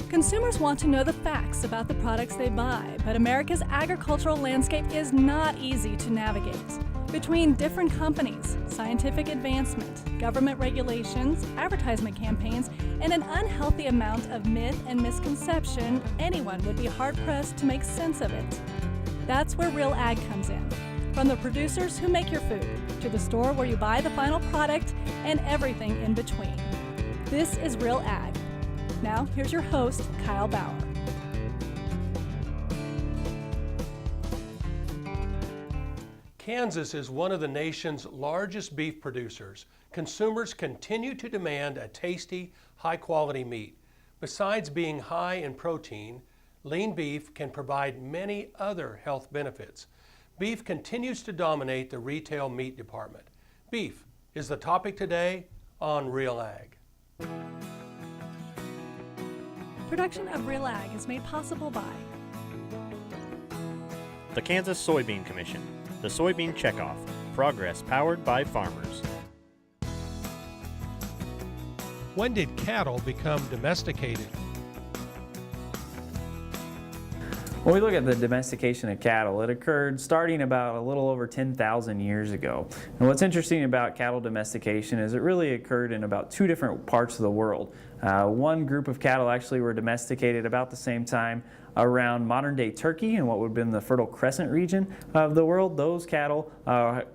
Consumers want to know the facts about the products they buy, but America's agricultural landscape is not easy to navigate. Between different companies, scientific advancement, government regulations, advertisement campaigns, and an unhealthy amount of myth and misconception, anyone would be hard-pressed to make sense of it. That's where Real Ag comes in. From the producers who make your food, to the store where you buy the final product, and everything in between. This is Real Ag. Now, here's your host, Kyle Bauer. Kansas is one of the nation's largest beef producers. Consumers continue to demand a tasty, high-quality meat. Besides being high in protein, lean beef can provide many other health benefits. Beef continues to dominate the retail meat department. Beef is the topic today on Real Ag. Production of Real Ag is made possible by the Kansas Soybean Commission, the Soybean Checkoff, progress powered by farmers. When did cattle become domesticated? When we look at the domestication of cattle, it occurred starting about a little over 10,000 years ago. And what's interesting about cattle domestication is it really occurred in about two different parts of the world. One group of cattle actually were domesticated about the same time around modern-day Turkey and what would have been the Fertile Crescent region of the world. Those cattle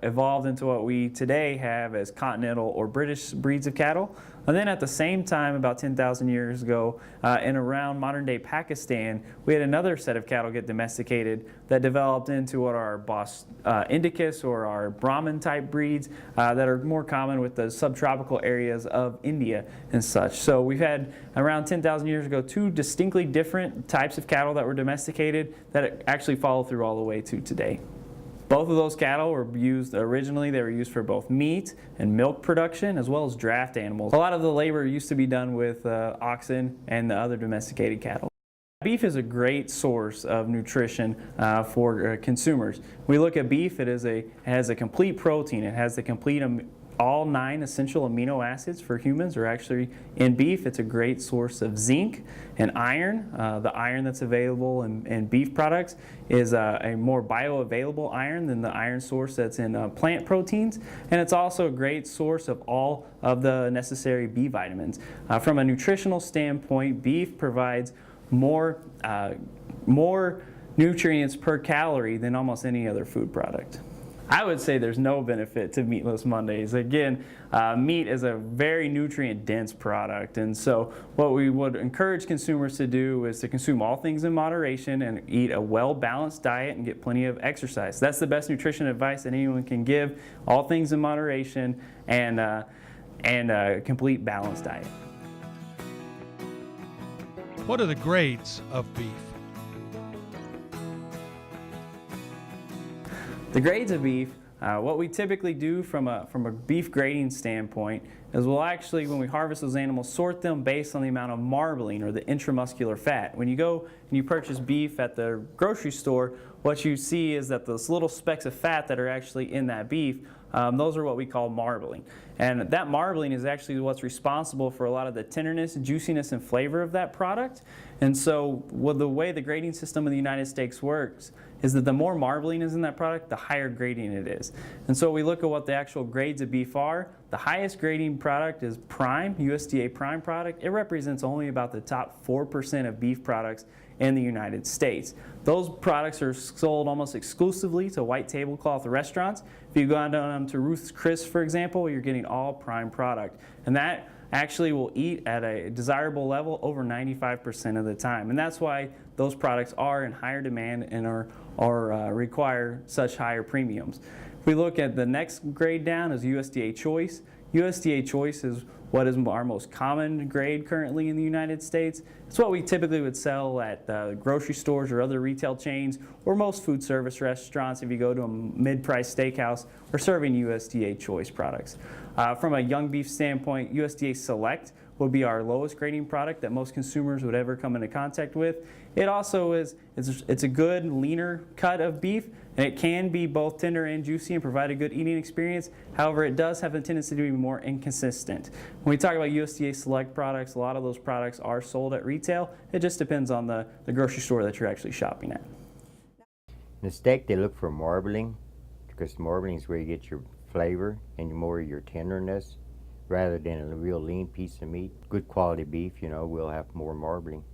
evolved into what we today have as continental or British breeds of cattle. And then at the same time, about 10,000 years ago, in around modern-day Pakistan, we had another set of cattle get domesticated that developed into what are our Bos Indicus or our Brahman-type breeds that are more common with the subtropical areas of India and such. So we've had around 10,000 years ago two distinctly different types of cattle that were domesticated that actually follow through all the way to today. Both of those cattle were used originally, they were used for both meat and milk production as well as draft animals. A lot of the labor used to be done with oxen and the other domesticated cattle. Beef is a great source of nutrition for consumers. We look at beef, it has a complete protein, it has the complete all 9 essential amino acids for humans are actually in beef. It's a great source of zinc and iron. The iron that's available in beef products is a more bioavailable iron than the iron source that's in plant proteins. And it's also a great source of all of the necessary B vitamins. From a nutritional standpoint, beef provides more nutrients per calorie than almost any other food product. I would say there's no benefit to Meatless Mondays. Again, meat is a very nutrient-dense product, and so what we would encourage consumers to do is to consume all things in moderation and eat a well-balanced diet and get plenty of exercise. That's the best nutrition advice that anyone can give, all things in moderation and a complete balanced diet. What are the grades of beef? The grades of beef, what we typically do from a beef grading standpoint is we'll actually, when we harvest those animals, sort them based on the amount of marbling or the intramuscular fat. When you go and you purchase beef at the grocery store, what you see is that those little specks of fat that are actually in that beef, those are what we call marbling. And that marbling is actually what's responsible for a lot of the tenderness, juiciness, and flavor of that product. And so the way the grading system in the United States works is that the more marbling is in that product, the higher grading it is. And so we look at what the actual grades of beef are. The highest grading product is Prime, USDA Prime product. It represents only about the top 4% of beef products in the United States. Those products are sold almost exclusively to white tablecloth restaurants. If you go down to Ruth's Chris, for example, you're getting all Prime product. And that actually will eat at a desirable level over 95% of the time. And that's why those products are in higher demand and require such higher premiums. If we look at the next grade down is USDA Choice. USDA Choice is what is our most common grade currently in the United States. It's what we typically would sell at grocery stores or other retail chains or most food service restaurants. If you go to a mid-price steakhouse, we're serving USDA Choice products. From a young beef standpoint, USDA Select would be our lowest grading product that most consumers would ever come into contact with. It also it's a good leaner cut of beef. And it can be both tender and juicy and provide a good eating experience. However, it does have a tendency to be more inconsistent. When we talk about USDA Select products, a lot of those products are sold at retail. It just depends on the grocery store that you're actually shopping at. In the steak, they look for marbling, because marbling is where you get your flavor and more your tenderness, rather than a real lean piece of meat. Good quality beef, you know, will have more marbling.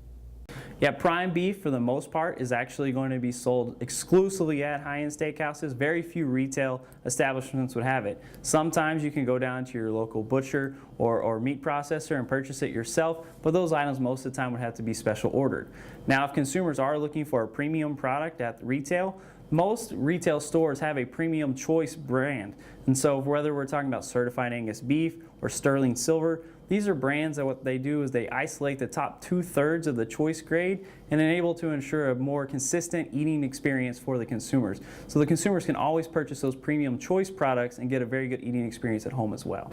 Yeah, prime beef for the most part is actually going to be sold exclusively at high-end steakhouses. Very few retail establishments would have it. Sometimes you can go down to your local butcher or meat processor and purchase it yourself, but those items most of the time would have to be special ordered. Now, if consumers are looking for a premium product at retail, most retail stores have a premium choice brand. And so whether we're talking about certified Angus beef or sterling silver, these are brands that what they do is they isolate the top 2/3 of the choice grade and enable to ensure a more consistent eating experience for the consumers. So the consumers can always purchase those premium choice products and get a very good eating experience at home as well.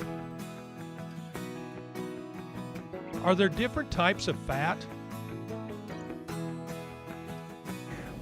Are there different types of fat?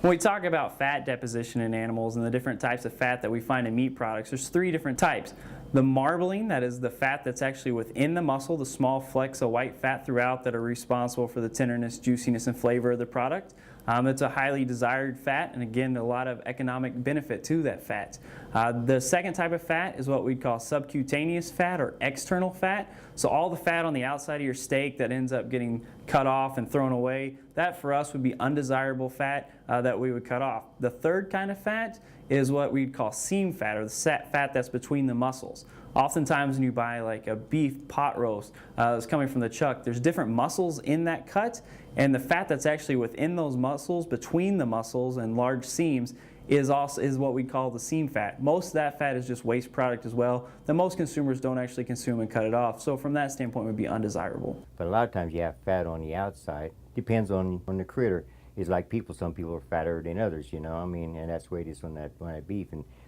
When we talk about fat deposition in animals and the different types of fat that we find in meat products, there's 3 different types. The marbling, that is the fat that's actually within the muscle, the small flecks of white fat throughout that are responsible for the tenderness, juiciness, and flavor of the product. It's a highly desired fat, and again, a lot of economic benefit to that fat. The second type of fat is what we call subcutaneous fat or external fat. So all the fat on the outside of your steak that ends up getting cut off and thrown away, that for us would be undesirable fat that we would cut off. The third kind of fat is what we'd call seam fat, or the fat that's between the muscles. Oftentimes when you buy like a beef pot roast that's coming from the chuck, there's different muscles in that cut, and the fat that's actually within those muscles, between the muscles and large seams, is what we call the seam fat. Most of that fat is just waste product as well that most consumers don't actually consume and cut it off. So from that standpoint, it would be undesirable. But a lot of times you have fat on the outside. Depends on the critter. It's like people. Some people are fatter than others, you know. I mean, and that's the way it is on that beef.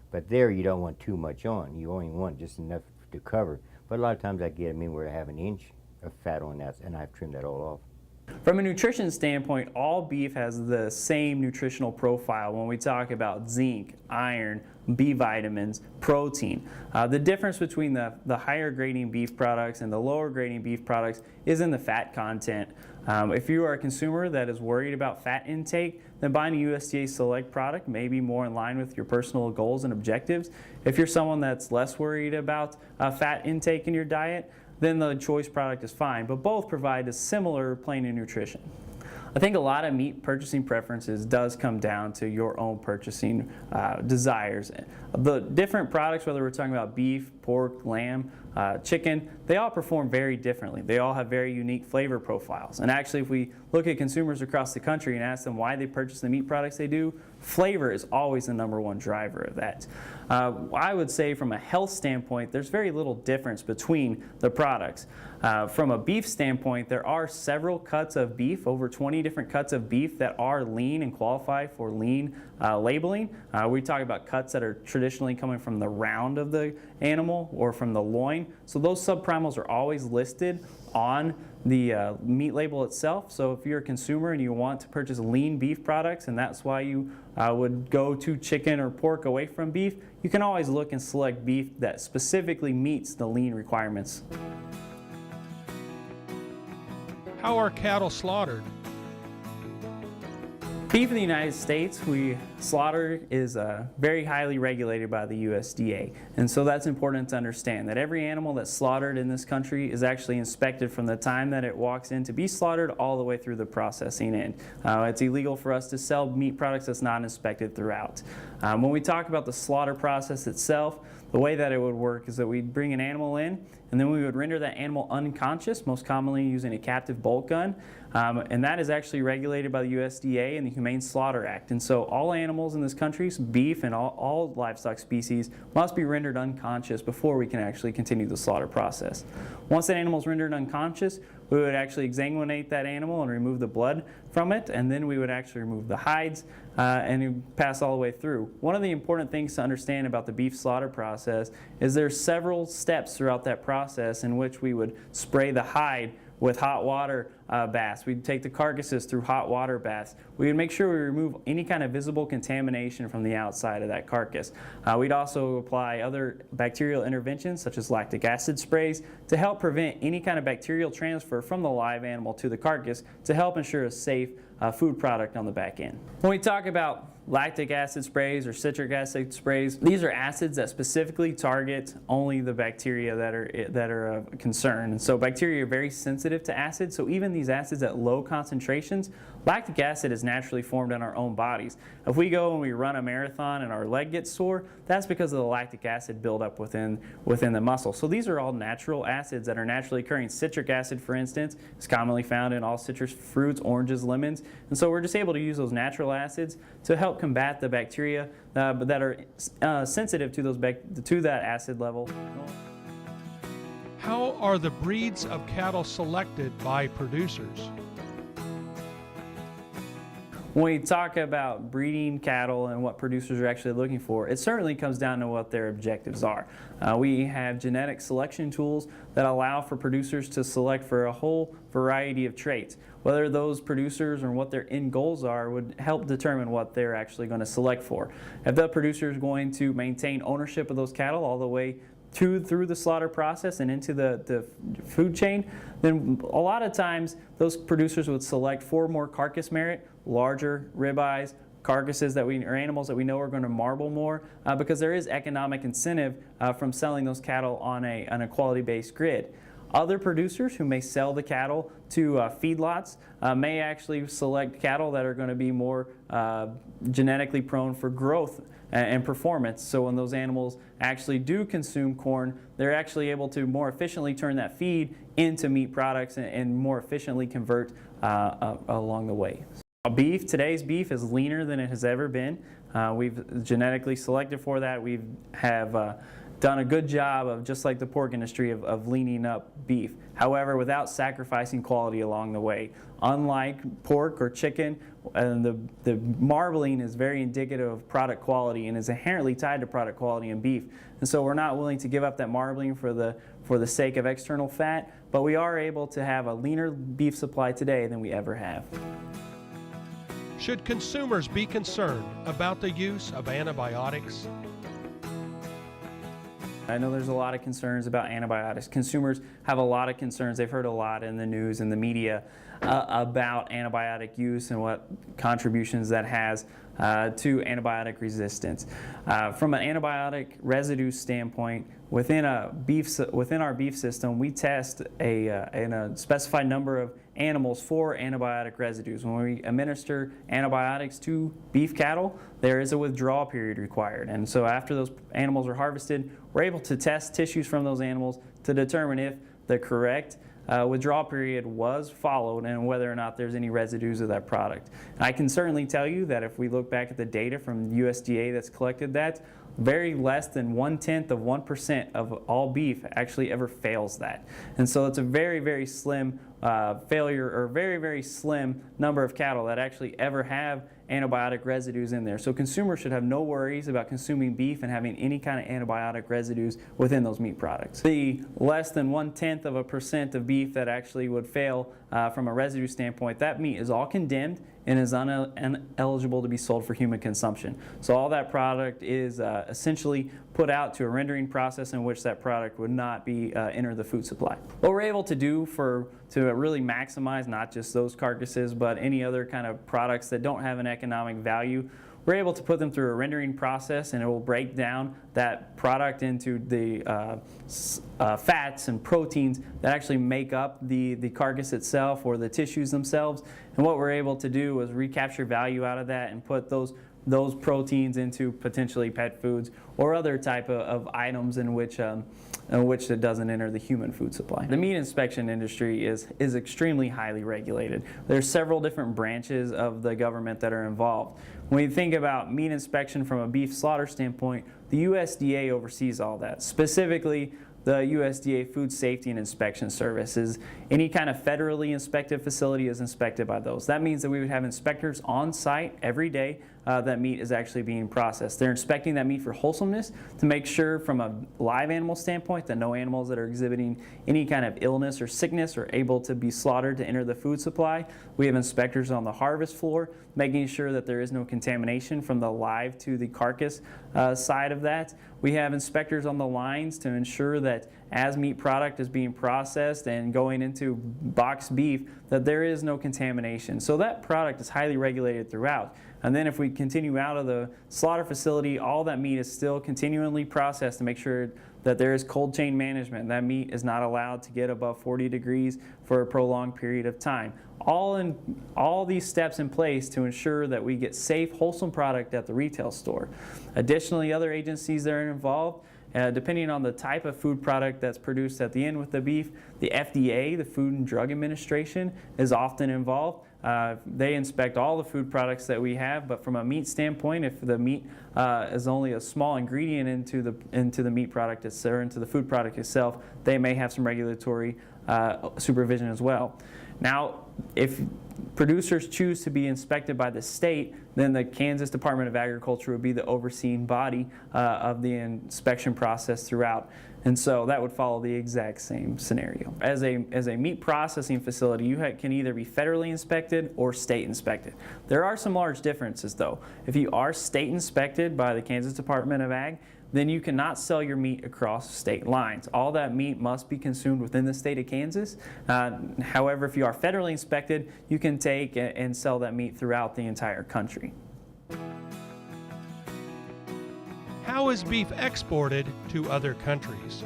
But there you don't want too much on. You only want just enough to cover. But a lot of times I get them in where I have an inch of fat on that, and I've trimmed that all off. From a nutrition standpoint, all beef has the same nutritional profile when we talk about zinc, iron, B vitamins, protein. The difference between the higher grading beef products and the lower grading beef products is in the fat content. If you are a consumer that is worried about fat intake, then buying a USDA Select product may be more in line with your personal goals and objectives. If you're someone that's less worried about fat intake in your diet, then the choice product is fine, but both provide a similar plane of nutrition. I think a lot of meat purchasing preferences does come down to your own purchasing desires. The different products, whether we're talking about beef, pork, lamb, chicken, they all perform very differently. They all have very unique flavor profiles. And actually, if we look at consumers across the country and ask them why they purchase the meat products they do, flavor is always the #1 driver of that. I would say from a health standpoint, there's very little difference between the products. From a beef standpoint, there are several cuts of beef, over 20 different cuts of beef that are lean and qualify for lean labeling. We talk about cuts that are traditionally coming from the round of the animal or from the loin. So those subprimals are always listed on the meat label itself. So if you're a consumer and you want to purchase lean beef products, and that's why you would go to chicken or pork away from beef, you can always look and select beef that specifically meets the lean requirements. How are cattle slaughtered? Beef in the United States, we slaughter is very highly regulated by the USDA. And so that's important to understand, that every animal that's slaughtered in this country is actually inspected from the time that it walks in to be slaughtered all the way through the processing end. It's illegal for us to sell meat products that's not inspected throughout. When we talk about the slaughter process itself, the way that it would work is that we'd bring an animal in, and then we would render that animal unconscious, most commonly using a captive bolt gun. And that is actually regulated by the USDA and the Humane Slaughter Act. And so all animals in this country, beef and all livestock species, must be rendered unconscious before we can actually continue the slaughter process. Once that animal is rendered unconscious, we would actually exsanguinate that animal and remove the blood from it, and then we would actually remove the hides and pass all the way through. One of the important things to understand about the beef slaughter process is there's several steps throughout that process in which we would spray the hide with hot water baths. We'd take the carcasses through hot water baths. We would make sure we remove any kind of visible contamination from the outside of that carcass. We'd also apply other bacterial interventions such as lactic acid sprays to help prevent any kind of bacterial transfer from the live animal to the carcass to help ensure a safe food product on the back end. When we talk about lactic acid sprays or citric acid sprays, these are acids that specifically target only the bacteria that are of concern. And so bacteria are very sensitive to acid, so even these acids at low concentrations, lactic acid is naturally formed in our own bodies. If we go and we run a marathon and our leg gets sore, that's because of the lactic acid buildup within the muscle. So these are all natural acids that are naturally occurring. Citric acid, for instance, is commonly found in all citrus fruits, oranges, lemons. And so we're just able to use those natural acids to help combat the bacteria that are sensitive to that acid level. How are the breeds of cattle selected by producers? When we talk about breeding cattle and what producers are actually looking for, it certainly comes down to what their objectives are. We have genetic selection tools that allow for producers to select for a whole variety of traits. Whether those producers or what their end goals are would help determine what they're actually going to select for. If the producer is going to maintain ownership of those cattle all the way through the slaughter process and into the food chain, then a lot of times those producers would select for more carcass merit, larger ribeyes, carcasses or animals that we know are going to marble more, because there is economic incentive from selling those cattle on a quality-based grid. Other producers who may sell the cattle to feedlots may actually select cattle that are going to be more genetically prone for growth and performance. So when those animals actually do consume corn, they're actually able to more efficiently turn that feed into meat products and more efficiently convert along the way. Today's beef is leaner than it has ever been. We've genetically selected for that. We have done a good job of, just like the pork industry, of leaning up beef. However, without sacrificing quality along the way. Unlike pork or chicken, the marbling is very indicative of product quality and is inherently tied to product quality in beef. And so we're not willing to give up that marbling for the sake of external fat, but we are able to have a leaner beef supply today than we ever have. Should consumers be concerned about the use of antibiotics? I know there's a lot of concerns about antibiotics. Consumers have a lot of concerns. They've heard a lot in the news and the media about antibiotic use and what contributions that has to antibiotic resistance. From an antibiotic residue standpoint, within our beef system, we test in a specified number of animals for antibiotic residues. When we administer antibiotics to beef cattle, there is a withdrawal period required. And so after those animals are harvested, we're able to test tissues from those animals to determine if the correct withdrawal period was followed and whether or not there's any residues of that product. And I can certainly tell you that if we look back at the data from USDA that's collected that, very less than 1/10% of all beef actually ever fails that. And so it's a very, very slim failure, or very, very slim number of cattle that actually ever have antibiotic residues in there. So consumers should have no worries about consuming beef and having any kind of antibiotic residues within those meat products. The less than 1/10% of beef that actually would fail from a residue standpoint, that meat is all condemned and is ineligible to be sold for human consumption. So all that product is essentially put out to a rendering process in which that product would not be enter the food supply. What we're able to do to really maximize not just those carcasses but any other kind of products that don't have an economic value, we're able to put them through a rendering process, and it will break down that product into the fats and proteins that actually make up the carcass itself or the tissues themselves. And what we're able to do is recapture value out of that and put those proteins into potentially pet foods or other type of items in which it doesn't enter the human food supply. The meat inspection industry is extremely highly regulated. There's several different branches of the government that are involved. When you think about meat inspection from a beef slaughter standpoint, the USDA oversees all that. Specifically, the USDA Food Safety and Inspection Services. Any kind of federally inspected facility is inspected by those. That means that we would have inspectors on site every day that meat is actually being processed. They're inspecting that meat for wholesomeness to make sure from a live animal standpoint that no animals that are exhibiting any kind of illness or sickness are able to be slaughtered to enter the food supply. We have inspectors on the harvest floor making sure that there is no contamination from the live to the carcass side of that. We have inspectors on the lines to ensure that as meat product is being processed and going into boxed beef, that there is no contamination. So that product is highly regulated throughout. And then if we continue out of the slaughter facility, all that meat is still continually processed to make sure that there is cold chain management. That meat is not allowed to get above 40 degrees for a prolonged period of time. All these steps in place to ensure that we get safe, wholesome product at the retail store. Additionally, other agencies that are involved, depending on the type of food product that's produced at the end with the beef, the FDA, the Food and Drug Administration, is often involved. They inspect all the food products that we have, but from a meat standpoint, if the meat is only a small ingredient into the meat product or into the food product itself, they may have some regulatory supervision as well. Now, if producers choose to be inspected by the state, then the Kansas Department of Agriculture would be the overseeing body of the inspection process throughout. And so that would follow the exact same scenario. As a meat processing facility, you can either be federally inspected or state inspected. There are some large differences though. If you are state inspected by the Kansas Department of Ag, then you cannot sell your meat across state lines. All that meat must be consumed within the state of Kansas. However, if you are federally inspected, you can take and sell that meat throughout the entire country. How is beef exported to other countries?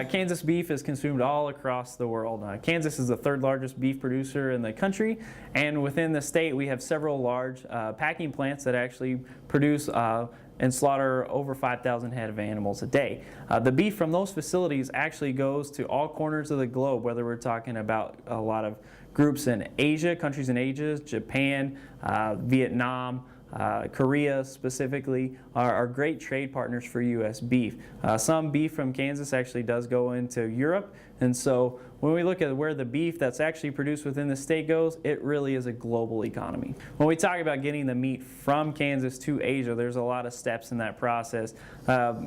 Kansas beef is consumed all across the world. Kansas is the third largest beef producer in the country, and within the state we have several large packing plants that actually produce and slaughter over 5,000 head of animals a day. The beef from those facilities actually goes to all corners of the globe, whether we're talking about a lot of groups in Asia, countries in Asia, Japan, Vietnam, Korea specifically are great trade partners for U.S. beef. Some beef from Kansas actually does go into Europe, and so when we look at where the beef that's actually produced within the state goes, it really is a global economy. When we talk about getting the meat from Kansas to Asia, there's a lot of steps in that process.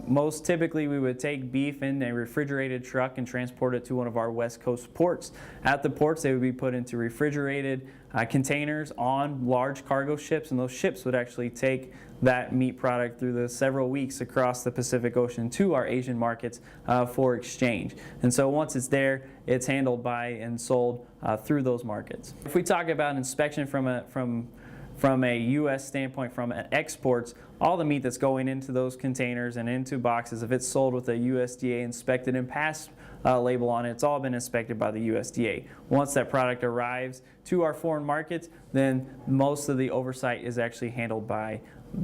Most typically we would take beef in a refrigerated truck and transport it to one of our West Coast ports. At the ports they would be put into refrigerated containers on large cargo ships, and those ships would actually take that meat product through the several weeks across the Pacific Ocean to our Asian markets for exchange. And so once it's there, it's handled by and sold through those markets. If we talk about inspection from a U.S. standpoint, from exports, all the meat that's going into those containers and into boxes, if it's sold with a USDA inspected and passed label on it, it's all been inspected by the USDA. Once that product arrives to our foreign markets, then most of the oversight is actually handled by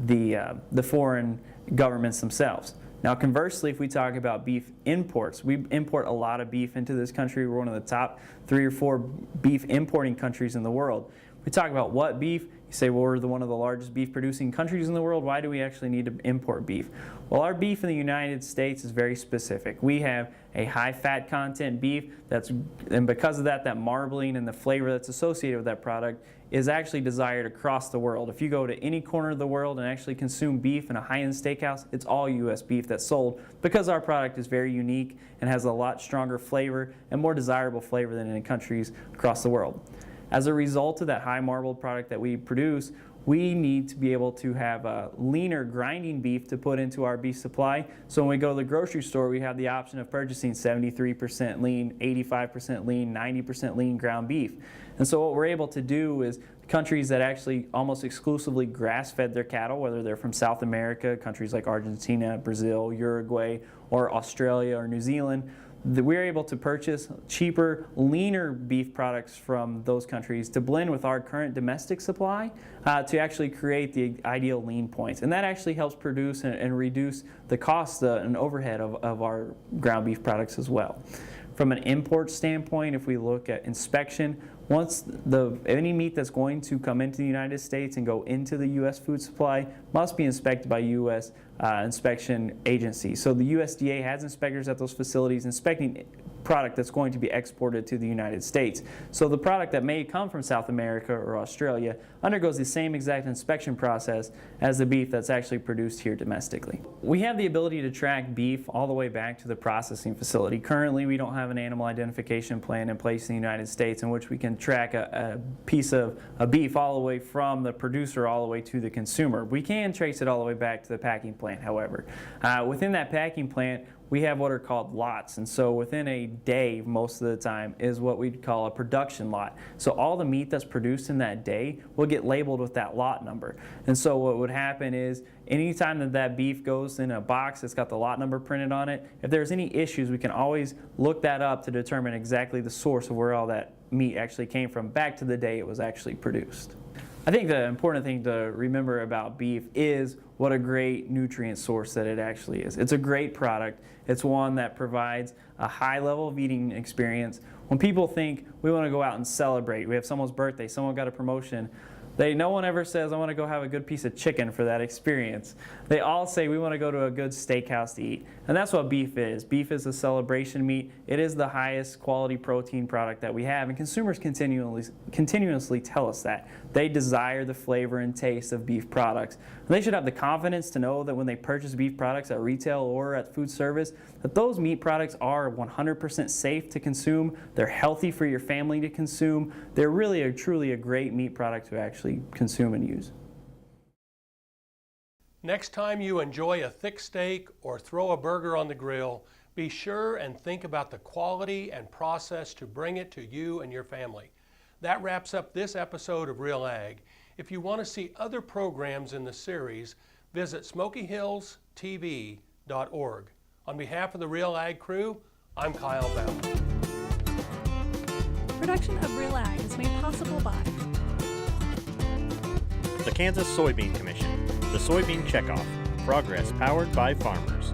the foreign governments themselves. Now conversely, if we talk about beef imports, we import a lot of beef into this country. We're one of the top 3 or 4 beef importing countries in the world. We talk about what beef, you say, well, we're one of the largest beef producing countries in the world. Why do we actually need to import beef? Well, our beef in the United States is very specific. We have a high fat content beef and because of that marbling and the flavor that's associated with that product is actually desired across the world. If you go to any corner of the world and actually consume beef in a high-end steakhouse, it's all U.S. beef that's sold because our product is very unique and has a lot stronger flavor and more desirable flavor than in countries across the world. As a result of that high marbled product that we produce, we need to be able to have a leaner grinding beef to put into our beef supply. So when we go to the grocery store, we have the option of purchasing 73% lean, 85% lean, 90% lean ground beef. And so what we're able to do is countries that actually almost exclusively grass-fed their cattle, whether they're from South America, countries like Argentina, Brazil, Uruguay, or Australia or New Zealand, we're able to purchase cheaper, leaner beef products from those countries to blend with our current domestic supply to actually create the ideal lean points. And that actually helps produce and reduce the cost and overhead of our ground beef products as well. From an import standpoint, if we look at inspection, once any meat that's going to come into the United States and go into the U.S. food supply must be inspected by U.S. Inspection agencies. So the USDA has inspectors at those facilities inspecting product that's going to be exported to the United States. So the product that may come from South America or Australia undergoes the same exact inspection process as the beef that's actually produced here domestically. We have the ability to track beef all the way back to the processing facility. Currently, we don't have an animal identification plan in place in the United States in which we can track a piece of a beef all the way from the producer all the way to the consumer. We can trace it all the way back to the packing plant, however. Within that packing plant, we have what are called lots, and so within a day, most of the time, is what we'd call a production lot. So all the meat that's produced in that day will get labeled with that lot number. And so what would happen is, anytime that that beef goes in a box that's got the lot number printed on it, if there's any issues, we can always look that up to determine exactly the source of where all that meat actually came from back to the day it was actually produced. I think the important thing to remember about beef is what a great nutrient source that it actually is. It's a great product. It's one that provides a high level of eating experience. When people think we want to go out and celebrate, we have someone's birthday, someone got a promotion, no one ever says, I want to go have a good piece of chicken for that experience. They all say, we want to go to a good steakhouse to eat. And that's what beef is. Beef is a celebration meat. It is the highest quality protein product that we have, and consumers continuously tell us that. They desire the flavor and taste of beef products. And they should have the confidence to know that when they purchase beef products at retail or at food service, that those meat products are 100% safe to consume. They're healthy for your family to consume. They're really truly a great meat product to actually consume and use. Next time you enjoy a thick steak or throw a burger on the grill, be sure and think about the quality and process to bring it to you and your family. That wraps up this episode of Real Ag. If you want to see other programs in the series, visit smokyhillstv.org. On behalf of the Real Ag crew, I'm Kyle Bell. Production of Real Ag is made possible by The Kansas Soybean Commission, the Soybean Checkoff, progress powered by farmers.